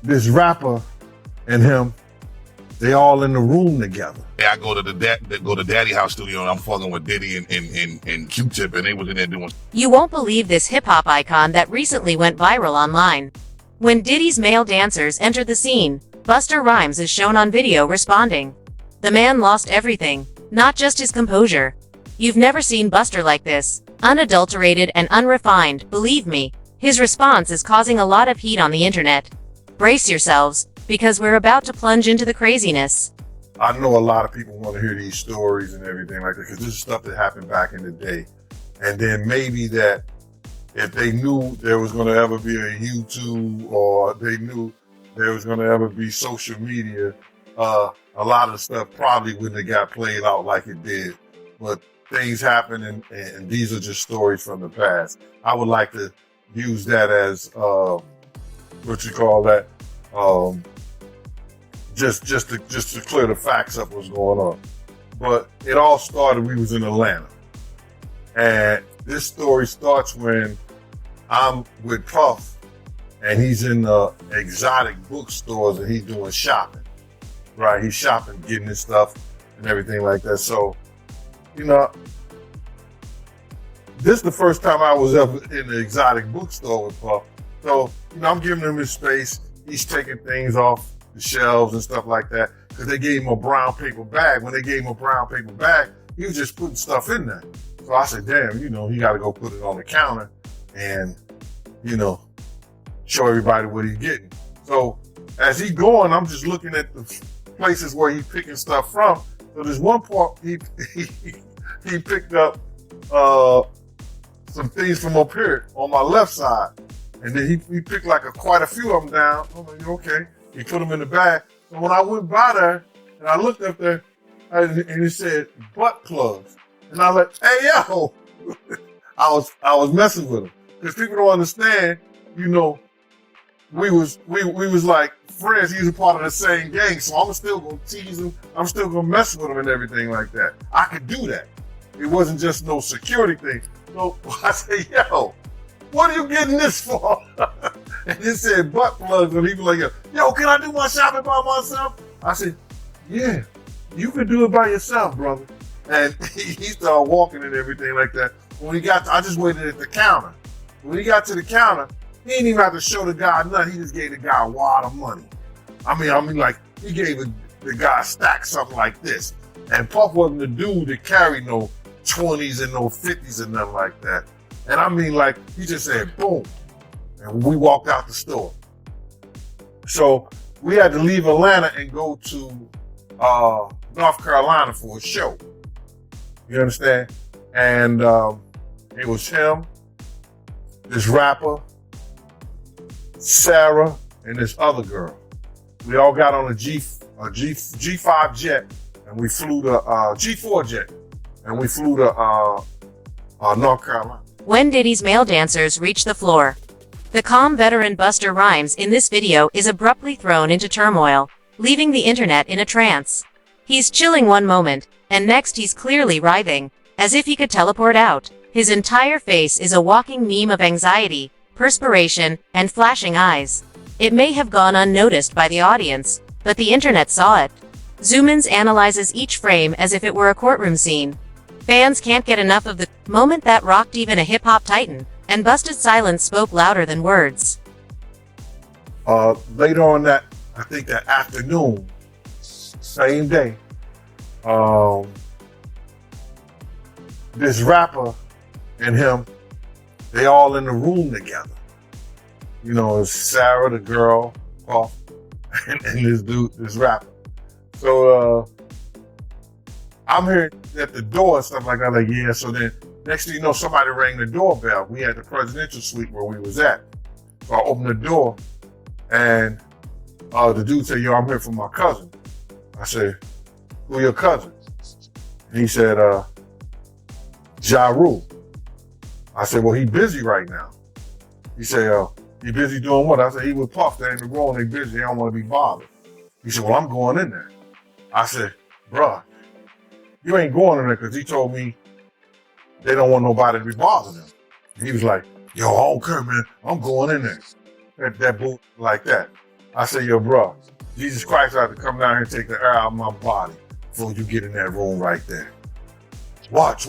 this rapper and him, they all in the room together. Yeah, I go to the Daddy House studio and I'm fucking with Diddy and Q-Tip and they was in there doing. You won't believe this hip-hop icon that recently went viral online. When Diddy's male dancers entered the scene, Busta Rhymes is shown on video responding. The man lost everything, not just his composure. You've never seen Busta like this, unadulterated and unrefined, believe me. His response is causing a lot of heat on the internet. Brace yourselves, because we're about to plunge into the craziness. I know a lot of people want to hear these stories and everything like that because this is stuff that happened back in the day. And then maybe that if they knew there was going to ever be a YouTube or they knew there was going to ever be social media, a lot of stuff probably wouldn't have got played out like it did. But things happen and these are just stories from the past. I would like to use that as, what you call that, just to clear the facts up what's going on. But it all started, we was in Atlanta. And this story starts when I'm with Puff and he's in the exotic bookstores and he's doing shopping, right? He's shopping, getting his stuff and everything like that. So, you know, this is the first time I was ever in the exotic bookstore with Puff. So, you know, I'm giving him his space. He's taking things off the shelves and stuff like that because they gave him a brown paper bag. When they gave him a brown paper bag, he was just putting stuff in there. So I said, damn, you know, he got to go put it on the counter and, you know, show everybody what he's getting. So as he's going, I'm just looking at the places where he's picking stuff from. So there's one part he picked up some things from up here on my left side. And then he picked like quite a few of them down. I'm like, okay. He put them in the bag. So when I went by there and I looked up there and it said butt plugs. And I was like, hey, yo, I was messing with him. Because people don't understand, you know, we was like friends. He was a part of the same gang. So I'm still going to tease him. I'm still going to mess with him and everything like that. I could do that. It wasn't just no security thing. So I said, yo, what are you getting this for? And it said butt plugs. And he was like, yo, can I do my shopping by myself? I said, yeah, you can do it by yourself, brother. And he started walking and everything like that. When he got I just waited at the counter. When he got to the counter, he didn't even have to show the guy nothing. He just gave the guy a wad of money. I mean, like, he gave the guy a stack, something like this. And Puff wasn't the dude that carried no 20s and no 50s and nothing like that. And I mean, like, he just said, boom. And we walked out the store. So we had to leave Atlanta and go to North Carolina for a show. You understand? And it was him, this rapper, Sarah, and this other girl. We all got on a G5 jet, and we flew to G4 jet, and we flew to North Carolina. When Diddy's male dancers reach the floor, the calm veteran Busta Rhymes in this video is abruptly thrown into turmoil, leaving the internet in a trance. He's chilling one moment, and next he's clearly writhing, as if he could teleport out. His entire face is a walking meme of anxiety, perspiration, and flashing eyes. It may have gone unnoticed by the audience, but the internet saw it. Zoom-ins analyzes each frame as if it were a courtroom scene. Fans can't get enough of the moment that rocked even a hip-hop titan, and Busta's silence spoke louder than words. Later on that, I think that afternoon, same day, this rapper and him, they all in the room together. You know, it's Sarah, the girl, Puff, and this dude, this rapper. So I'm here at the door and stuff like that. Like, yeah. So then next thing you know, somebody rang the doorbell. We had the presidential suite where we was at. So I opened the door and the dude said, yo, I'm here for my cousin. I said, who your cousin? And he said, Ja Rule. I said, well, he busy right now. He said, he busy doing what? I said, he with Puff. They in the room, they busy. They don't want to be bothered. He said, well, I'm going in there. I said, bruh, you ain't going in there because he told me they don't want nobody to be bothering him. And he was like, yo, I don't care, man. I'm going in there. That booth like that. I said, yo, bro, Jesus Christ had to come down here and take the air out of my body before you get in that room right there. Watch.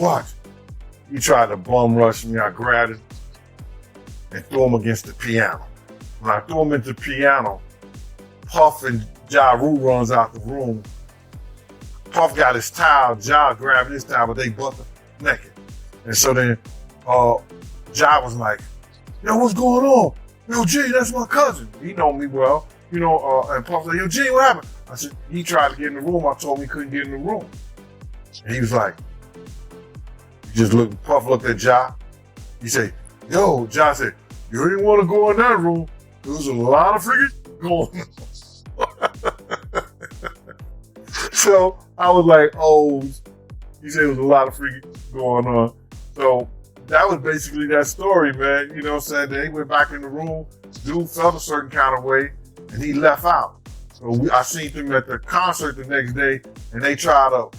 He tried to bum rush me. I grabbed him and threw him against the piano. When I threw him into the piano, Puff and Ja Rule runs out the room. Puff got his towel, Ja grabbed his towel, but they butt naked. And so then Ja was like, yo, what's going on? Yo, G, that's my cousin. He know me well. And Puff said, yo, G, what happened? I said, he tried to get in the room. I told him he couldn't get in the room. And he was like, Puff looked at Ja. He said, yo, Ja said, you didn't want to go in that room. There was a lot of freaking going on. So I was like, oh, he said there was a lot of freaking going on. So that was basically that story, man. You know what I'm saying? They went back in the room. Dude felt a certain kind of way, and he left out. So I seen him at the concert the next day, and they tried to,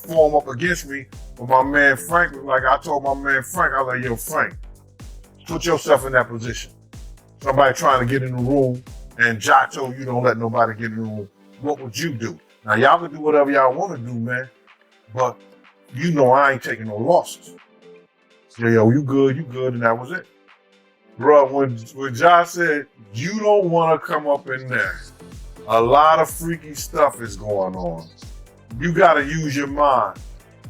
form up against me. But my man Frank was like, I told my man Frank, I was like, yo, Frank, put yourself in that position. Somebody trying to get in the room, and Ja told you don't let nobody get in the room. What would you do? Now, y'all can do whatever y'all want to do, man. But I ain't taking no losses. Yo, you good, and that was it. Bro, when Ja said, you don't want to come up in there, a lot of freaky stuff is going on. You got to use your mind.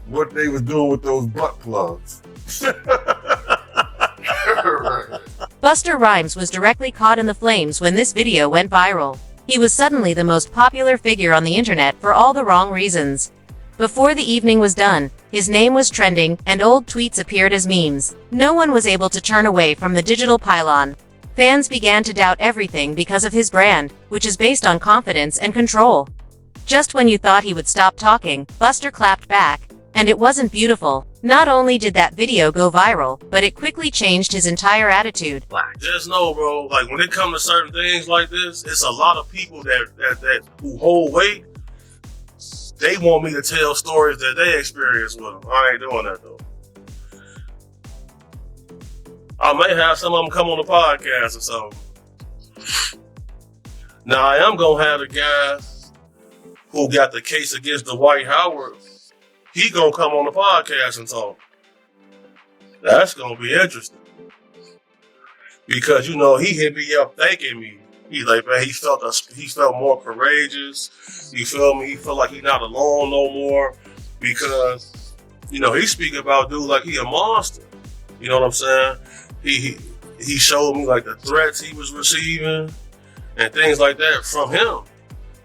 What they was doing with those butt plugs. Busta Rhymes was directly caught in the flames when this video went viral. He was suddenly the most popular figure on the internet for all the wrong reasons. Before the evening was done, his name was trending, and old tweets appeared as memes. No one was able to turn away from the digital pylon. Fans began to doubt everything because of his brand, which is based on confidence and control. Just when you thought he would stop talking, Busta clapped back, and it wasn't beautiful. Not only did that video go viral, but it quickly changed his entire attitude. Just know, bro, like when it comes to certain things like this, it's a lot of people that who hold weight. They want me to tell stories that they experienced with them. I ain't doing that though. I may have some of them come on the podcast or something. Now I am gonna have the guy who got the case against Dwight Howard. He gonna come on the podcast and talk. That's gonna be interesting. Because he hit me up thanking me. He like, man, he felt more courageous. You feel me? He felt like he's not alone no more. Because, he's speaking about dude like he a monster. You know what I'm saying? He showed me like the threats he was receiving and things like that from him.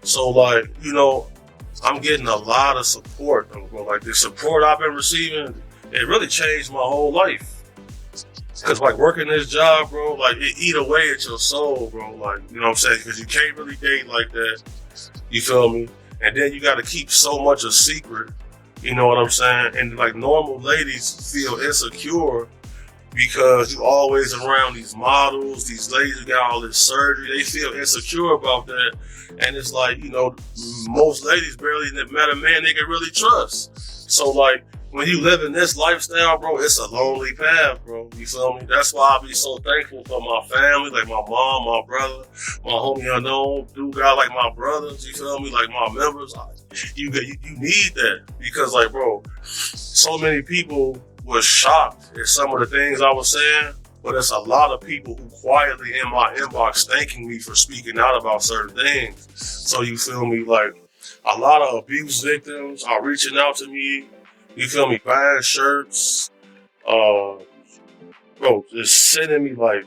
So like, I'm getting a lot of support, bro. Like the support I've been receiving, it really changed my whole life. Cause like working this job, bro, like it eat away at your soul, bro. Like, you know what I'm saying? Cause you can't really date like that. You feel me? And then you got to keep so much a secret. You know what I'm saying? And like normal ladies feel insecure because you always around these models, these ladies who got all this surgery. They feel insecure about that. And it's like, most ladies barely met a man they can really trust. So like, when you live in this lifestyle, bro, it's a lonely path, bro. You feel me? That's why I be so thankful for my family, like my mom, my brother, my homie unknown, dude got like my brothers, you feel me? Like my members. You need that because like, bro, so many people was shocked at some of the things I was saying, but it's a lot of people who quietly in my inbox thanking me for speaking out about certain things. So you feel me? Like a lot of abuse victims are reaching out to me. You feel me? Buying shirts, bro, just sending me like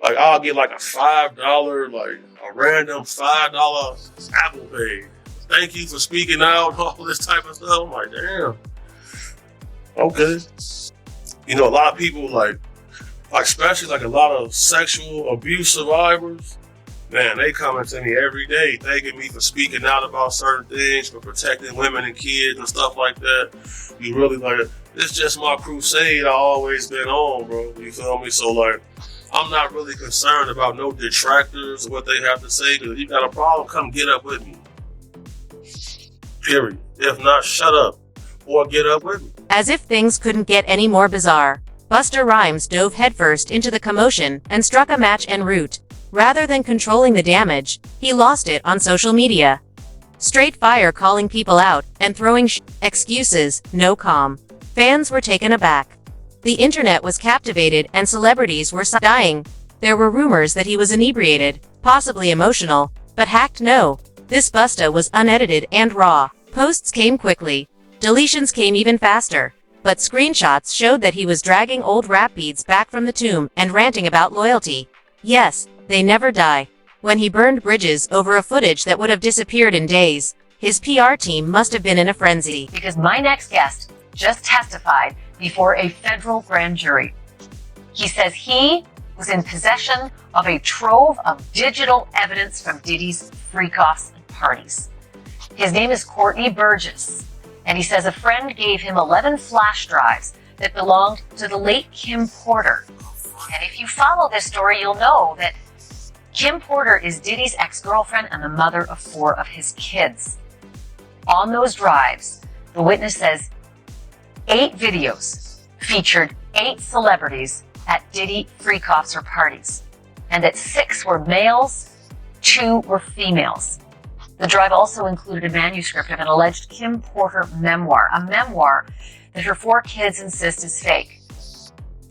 I'll get like a $5, like a random $5 Apple Pay. Thank you for speaking out, all this type of stuff. I'm like, damn. Okay. A lot of people like especially like a lot of sexual abuse survivors, man, they coming to me every day thanking me for speaking out about certain things, for protecting women and kids and stuff like that. You really like, it's just my crusade I always been on, bro. You feel me? So like, I'm not really concerned about no detractors or what they have to say. Because if you got a problem, come get up with me. Period. If not, shut up or get up with me. As if things couldn't get any more bizarre, Busta Rhymes dove headfirst into the commotion and struck a match en route. Rather than controlling the damage, he lost it on social media. Straight fire, calling people out and throwing excuses, no calm. Fans were taken aback. The internet was captivated and celebrities were dying. There were rumors that he was inebriated, possibly emotional, but hacked no. This Busta was unedited and raw. Posts came quickly. Deletions came even faster. But screenshots showed that he was dragging old rap beads back from the tomb and ranting about loyalty. Yes, they never die. When he burned bridges over a footage that would have disappeared in days, his PR team must have been in a frenzy. Because my next guest just testified before a federal grand jury. He says he was in possession of a trove of digital evidence from Diddy's freak-offs and parties. His name is Courtney Burgess, and he says a friend gave him 11 flash drives that belonged to the late Kim Porter. And if you follow this story, you'll know that Kim Porter is Diddy's ex-girlfriend and the mother of 4 of his kids. On those drives, the witness says 8 videos featured 8 celebrities at Diddy freak-offs or parties, and that 6 were males, 2 were females. The drive also included a manuscript of an alleged Kim Porter memoir, a memoir that her 4 kids insist is fake.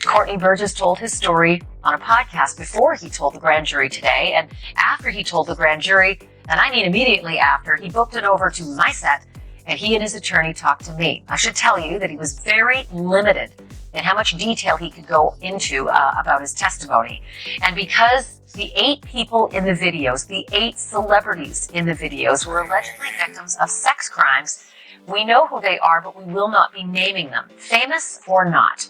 Courtney Burgess told his story on a podcast before he told the grand jury today, and after he told the grand jury, and I mean immediately after, he booked it over to my set, and he and his attorney talked to me. I should tell you that he was very limited in how much detail he could go into about his testimony. And because the 8 people in the videos, the 8 celebrities in the videos were allegedly victims of sex crimes, we know who they are, but we will not be naming them, famous or not.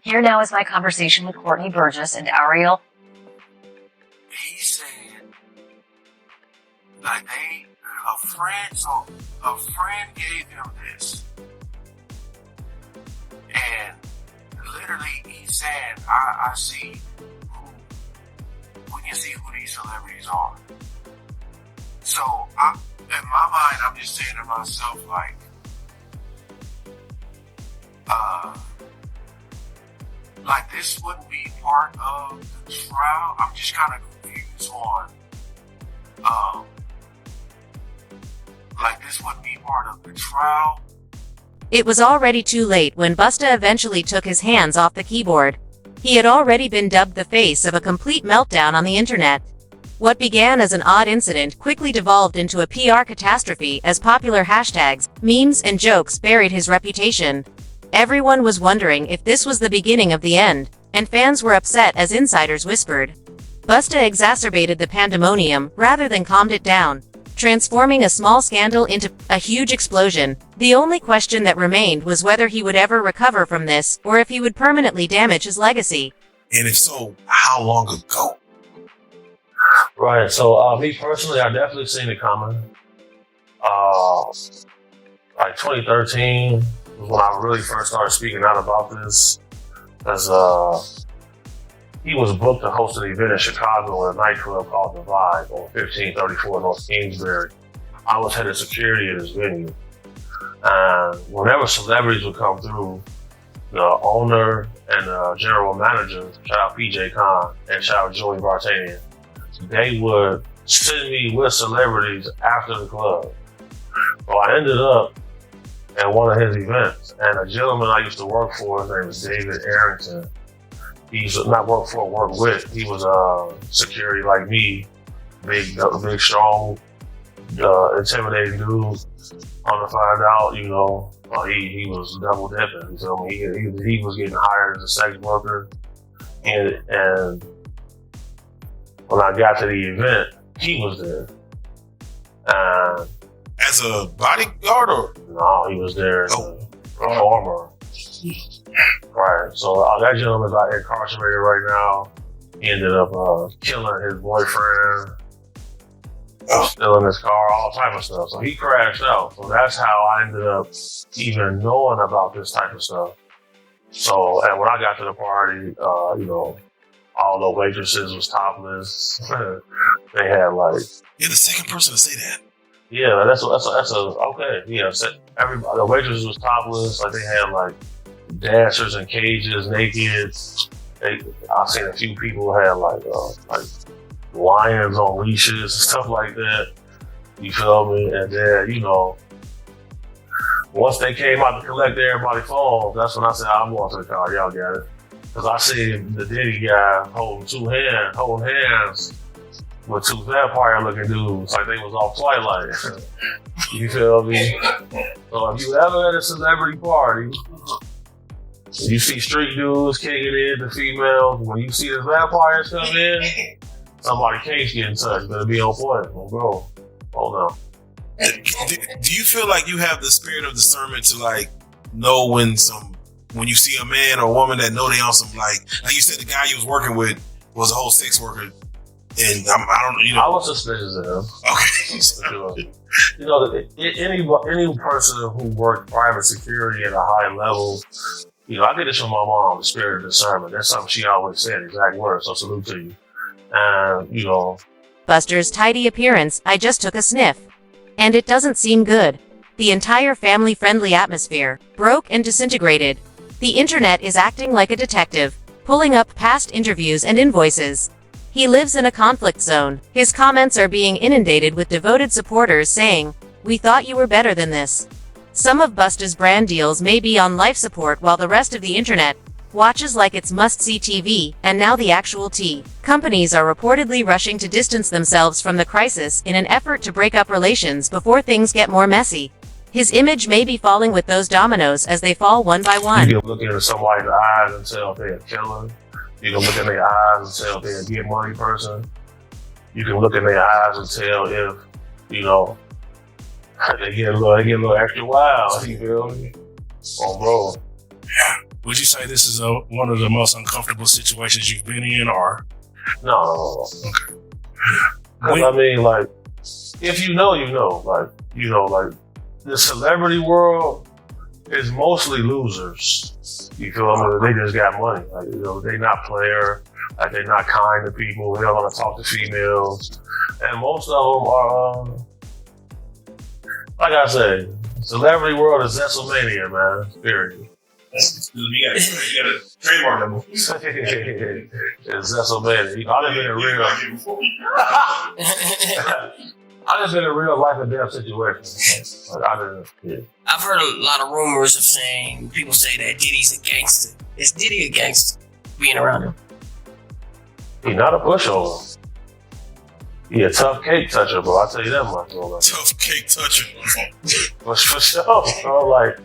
Here now is my conversation with Courtney Burgess and Ariel. He said, like a friend gave him this. And literally he said, I see we can see who these celebrities are. So in my mind, I'm just saying to myself, like this wouldn't be part of the trial. I'm just kind of confused on, like this wouldn't be part of the trial. It was already too late when Busta eventually took his hands off the keyboard. He had already been dubbed the face of a complete meltdown on the internet. What began as an odd incident quickly devolved into a PR catastrophe as popular hashtags, memes, and jokes buried his reputation. Everyone was wondering if this was the beginning of the end, and fans were upset as insiders whispered. Busta exacerbated the pandemonium rather than calmed it down, transforming a small scandal into a huge explosion. The only question that remained was whether he would ever recover from this, or if he would permanently damage his legacy. And if so, how long ago? Right. So, me personally, I definitely seen it coming. Like 2013 was when I really first started speaking out about this, because he was booked to host an event in Chicago at a nightclub called The Vibe on 1534 North Kingsbury. I was head of security at this venue. And whenever celebrities would come through, the owner and the general manager, shout out PJ Khan and shout out Joey Vartanian, they would send me with celebrities after the club. So I ended up at one of his events, and a gentleman I used to work for, his name was David Arrington. He used to not work for, work with. He was security like me, big, strong, intimidating dude. On to find out, you know, he was double dipping. You feel me? He was getting hired as a sex worker, and when I got to the event, he was there. As a bodyguard or? No, he was there as a performer. Right. So that gentleman's incarcerated right now. He ended up killing his boyfriend, stealing his car, all type of stuff. So he crashed out. So that's how I ended up even knowing about this type of stuff. So, and when I got to the party, you know, all the waitresses was topless. They had like... You're the second person to say that. Yeah, that's okay. Yeah, everybody, the waitresses was topless. Like they had like dancers in cages, naked. I've seen a few people who had like lions on leashes and stuff like that. You feel me? And then, you know, once they came out to collect everybody's phones, that's when I said, I'm going to the car, y'all got it. Because I seen the Diddy guy holding hands with two vampire-looking dudes, like they was off Twilight. You feel me? So if you ever at a celebrity party, you see street dudes kicking in the females, when you see the vampires come in, somebody can't get in touch. Better be on point, bro. Oh no. Do you feel like you have the spirit of discernment to like know when you see a man or a woman that know they on some like you said the guy you was working with was a whole sex worker, and I don't, you know. I was suspicious of him. Okay. You know, any person who worked private security at a high level, you know, I get this from my mom, the spirit of discernment. That's something she always said, exact words. So salute to you. And you know, Buster's tidy appearance, I just took a sniff. And it doesn't seem good. The entire family-friendly atmosphere broke and disintegrated. The internet is acting like a detective, pulling up past interviews and invoices. He lives in a conflict zone. His comments are being inundated with devoted supporters saying, "We thought you were better than this." Some of Busta's brand deals may be on life support while the rest of the internet watches like it's must-see TV, and now the actual tea. Companies are reportedly rushing to distance themselves from the crisis in an effort to break up relations before things get more messy. His image may be falling with those dominoes as they fall one by one. you can look into somebody's eyes and tell if they're a killer. You can look in their eyes and tell if they're a get money person. You can look in their eyes and tell if, you know, they get a little extra wild. You feel me? Oh, bro. Would you say this is one of the most uncomfortable situations you've been in, or? No. Okay. Cause I mean, like, if you know, you know. Like, you know, like, the celebrity world is mostly losers. You feel me? They just got money. Like, you know, they not player. Like, they're not kind to people. They don't want to talk to females. And most of them are, like I say, celebrity world is Zesselmania, man. Period. You gotta trademark them. It's Zesselmania. You know, I just been in real life and death situations. Like, I've heard a lot of rumors of saying, people say that Diddy's a gangster. Is Diddy a gangster being around him? He's not a pushover. He a tough cake toucher, bro. I'll tell you that much, bro. Like, Tough cake toucher. for sure, bro. Like,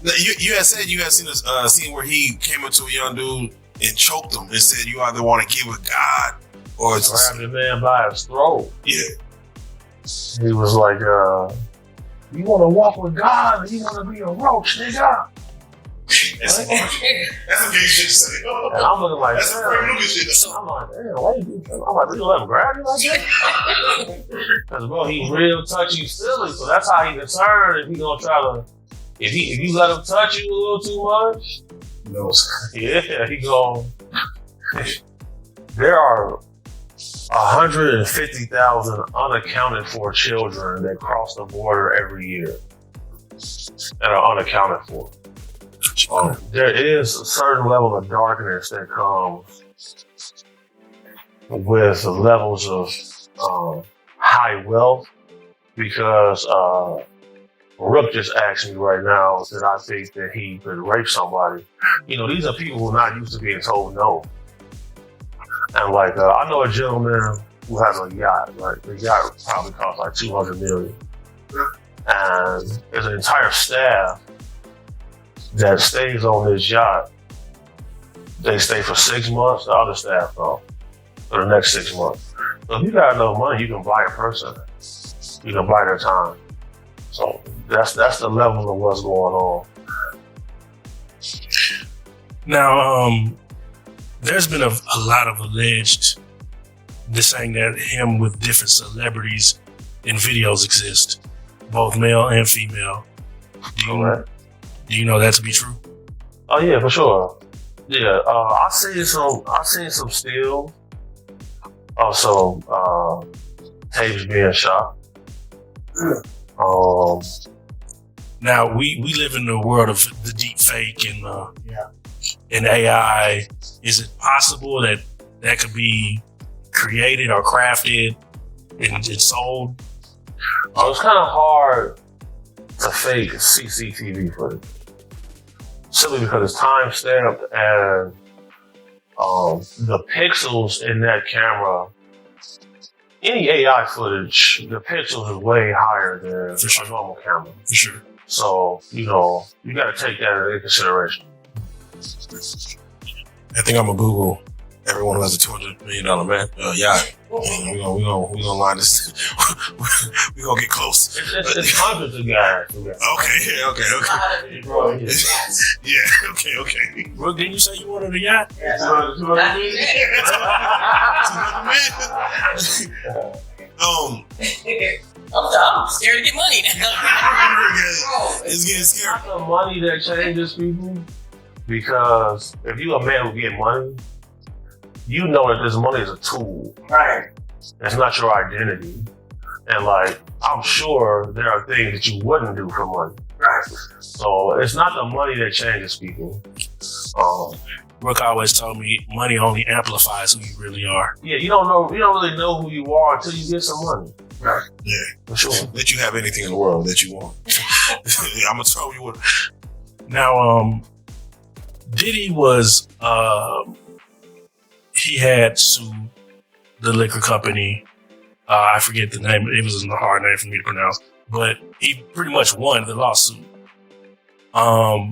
you had said you had seen a scene where he came up to a young dude and choked him and said, "You either want to get with God or it's grabbed the man by his throat. yeah." He was like, "You want to walk with God, or you want to be a roach, nigga?" That's a gay shit to say. And I'm looking like, That's a Frank Lucas shit. I'm like, damn, why you do that? I'm like, you let him grab you like that? Because, bro, he's real touchy silly, so that's how he concerned if he gonna try to, if you let him touch you a little too much, No. yeah, he gonna, there are 150,000 unaccounted for children that cross the border every year that are unaccounted for. There is a certain level of darkness that comes with levels of high wealth, because Rook just asked me right now that I think that he could rape somebody. You know, these are people who are not used to being told no. And like, I know a gentleman who has a yacht, right? The yacht probably costs like $200 million. And there's an entire staff that stays on this yacht. They stay for 6 months, the other staff go for the next 6 months. So if you got enough money, you can buy a person. You can buy their time. So that's the level of what's going on. Now, there's been a lot of alleged saying that him with different celebrities in videos exist, both male and female. Do you know that to be true? Oh yeah, for sure. Yeah, I seen some stills of some tapes being shot. Now we live in the world of the deep fake and AI. Is it possible that could be created or crafted and sold? It's kind of hard to fake CCTV footage. Simply because it's time stamped and the pixels in that camera, any AI footage, the pixels is way higher than a normal camera. For sure. So, you got to take that into consideration. I think I'm gonna Google everyone who has a $200 million yacht. We're gonna line this. We're gonna get close. It's hundreds of guys. Okay. Yeah, okay. Brooke, didn't you say you wanted a yacht? I'm scared to get money now. It's getting It's scary. not the money that changes people, because if you a man who get money, you know that this money is a tool. Right. It's not your identity. And like, I'm sure there are things that you wouldn't do for money. Right. So it's not the money that changes people. Brooke always told me money only amplifies who you really are. Yeah, you don't really know who you are until you get some money. Yeah, For sure. let you have anything in the world that you want. I'm gonna tell you what. Now, Diddy was, he had sued the liquor company. I forget the name. It was a hard name for me to pronounce, but he pretty much won the lawsuit. But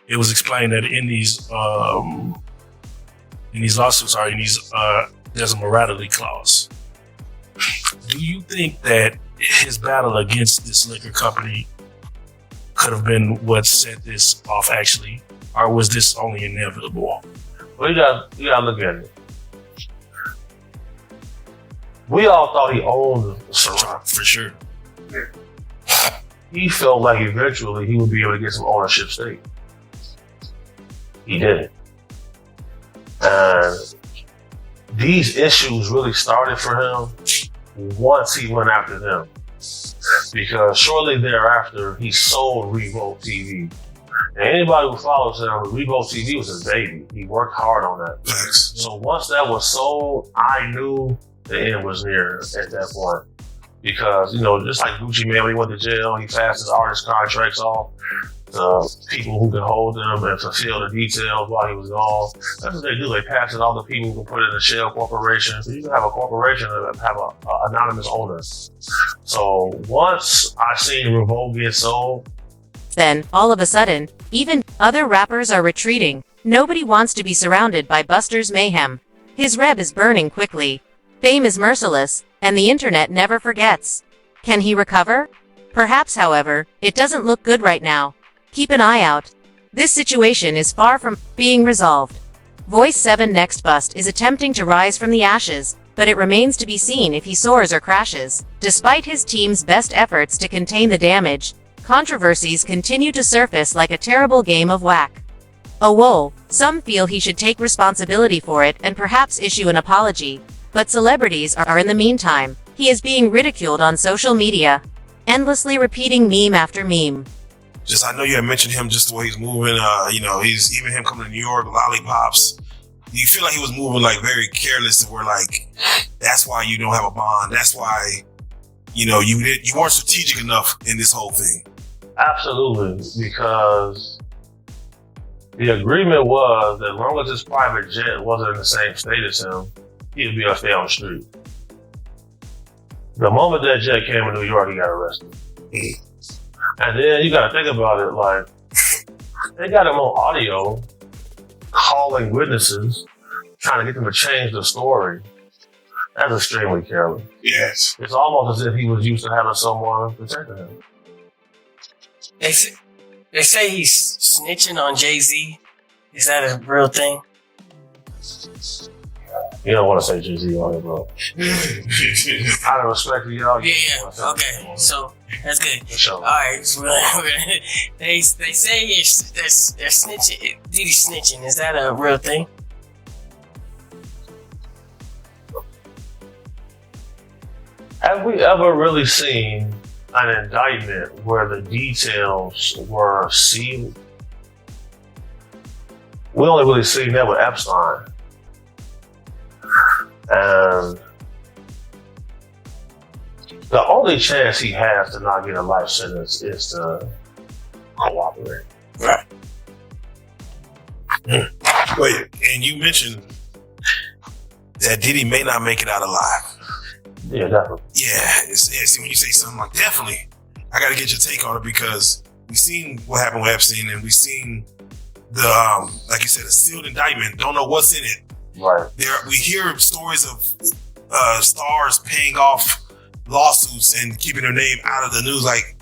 it was explained that in these lawsuits there's a morality clause. Do you think that his battle against this liquor company could have been what set this off actually, or was this only inevitable? Well, you gotta look at it. We all thought he owned the Ciroc. For sure. He felt like eventually he would be able to get some ownership stake. He didn't. And these issues really started for him once he went after them. Because shortly thereafter, he sold Revolt TV. And anybody who follows him, Revolt TV was his baby. He worked hard on that. Thanks. So once that was sold, I knew the end was near at that point. Because, just like Gucci Mane, when he went to jail, he passed his artist contracts off to people who could hold them and fulfill the details while he was gone. That's what they do. They pass it on to people who can put it in a shell corporation. So you can have a corporation that have an anonymous owner. So once I seen Revolt get sold, Then, all of a sudden, even other rappers are retreating. Nobody wants to be surrounded by Busta's mayhem. His rep is burning quickly. Fame is merciless, and the internet never forgets. Can he recover? Perhaps, however, it doesn't look good right now. Keep an eye out. This situation is far from being resolved. Voice 7 Next Bust is attempting to rise from the ashes, but it remains to be seen if he soars or crashes. Despite his team's best efforts to contain the damage, controversies continue to surface like a terrible game of whack. Oh whoa, some feel he should take responsibility for it and perhaps issue an apology. But celebrities are in the meantime. He is being ridiculed on social media, endlessly repeating meme after meme. I know you had mentioned him, just the way he's moving. He's even him coming to New York, lollipops. Do you feel like he was moving like very careless, to where like that's why you don't have a bond? That's why you weren't strategic enough in this whole thing. absolutely, because the agreement was that as long as his private jet wasn't in the same state as him, he'd be able to stay on the street. The moment that jet came to New York, he got arrested. And then you gotta think about it, like, they got him on audio, calling witnesses, trying to get them to change the story. That's extremely careless. Yes. It's almost as if he was used to having someone protecting him. They say he's snitching on Jay-Z. Is that a real thing? You don't want to say Jay-Z on it, bro. Out of respect to y'all. Yeah. Okay. So that's good. For sure. All right. So they say they're snitching. Diddy snitching. Is that a real thing? Have we ever really seen an indictment where the details were sealed? We only really seen that with Epstein. The only chance he has to not get a life sentence is to cooperate. Right. Wait, and you mentioned that Diddy may not make it out alive. Yeah, definitely. Yeah, see, when you say something like definitely, I got to get your take on it because we've seen what happened with Epstein, and we've seen the, like you said, a sealed indictment. Don't know what's in it. Right. We hear stories of stars paying off lawsuits and keeping their name out of the news. Like,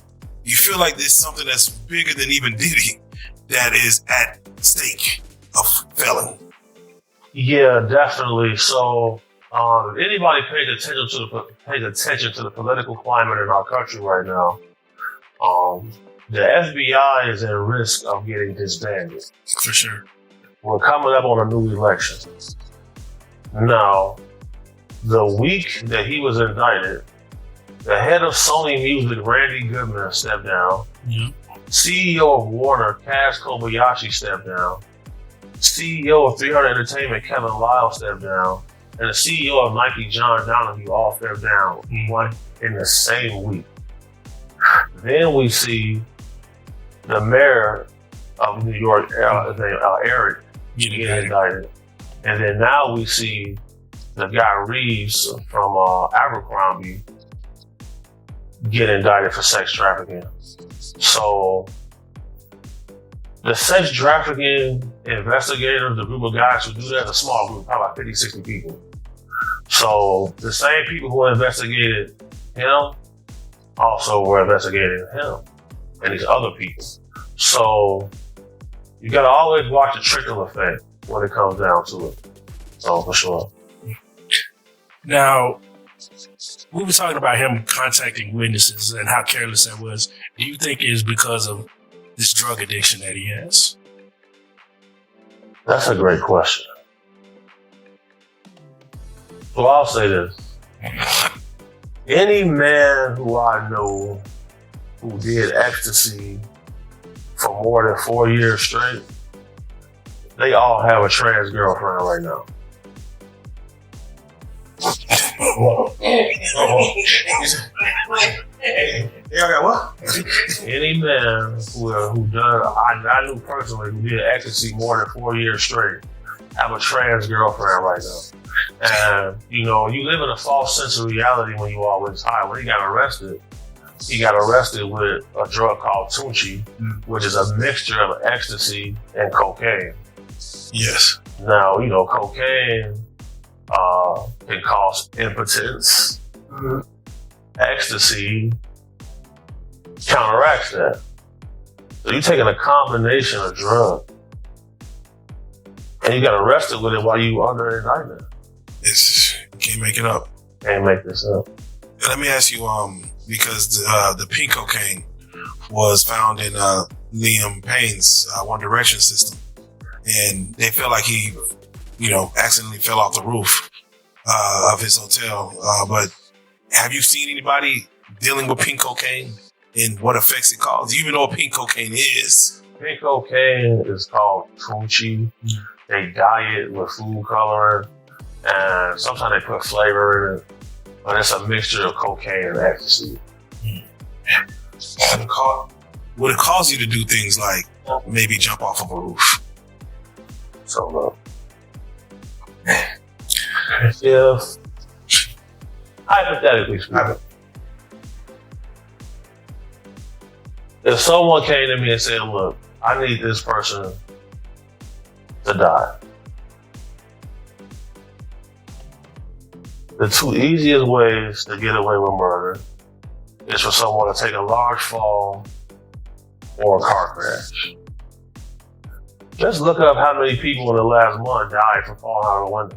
you feel like there's something that's bigger than even Diddy that is at stake of felon. Yeah, definitely. So, if anybody pays attention to the political climate in our country right now, the FBI is at risk of getting disbanded. For sure. We're coming up on a new election. Now, the week that he was indicted, the head of Sony Music, Randy Goodman, stepped down. Yeah. CEO of Warner, Kaz Kobayashi, stepped down. CEO of 300 Entertainment, Kevin Lyle, stepped down. And the CEO of Nike, John Donahue, all stepped down in the same week. Then we see the mayor of New York, Eric, get indicted. And then now we see the guy Reeves from Abercrombie get indicted for sex trafficking. So the sex trafficking investigators, the group of guys who do that, is a small group, probably about 50, 60 people. So the same people who investigated him also were investigating him and these other people. So you gotta always watch the trickle effect when it comes down to it. So for sure. Now, we were talking about him contacting witnesses and how careless that was. Do you think it's because of this drug addiction that he has? That's a great question. So I'll say this. Any man who I know who did ecstasy for more than 4 years straight, they all have a trans girlfriend right now. Yeah, got what? Any man who done, I knew personally, who did ecstasy more than 4 years straight, have a trans girlfriend right now. And, you know, you live in a false sense of reality when you always high. When he got arrested with a drug called Tunchi, which is a mixture of ecstasy and cocaine. Yes. Now, you know, cocaine can cause impotence. Ecstasy counteracts that. So you're taking a combination of drugs, and you got arrested with it while you were under indictment. You can't make it up. Can't make this up. Let me ask you, because the pink cocaine was found in Liam Payne's One Direction system, and they felt like he, you know, accidentally fell off the roof of his hotel. But have you seen anybody dealing with pink cocaine and what effects it causes? Do you even know what pink cocaine is? Pink cocaine is called Tunchi. They dye it with food coloring, and sometimes they put flavor in it. But it's a mixture of cocaine and ecstasy. Would it cause you to do things like maybe jump off of a roof? So, if, hypothetically speaking, if someone came to me and said, look, I need this person to die, the two easiest ways to get away with murder is for someone to take a large fall or a car crash. Just look up how many people in the last month died from falling out of a window.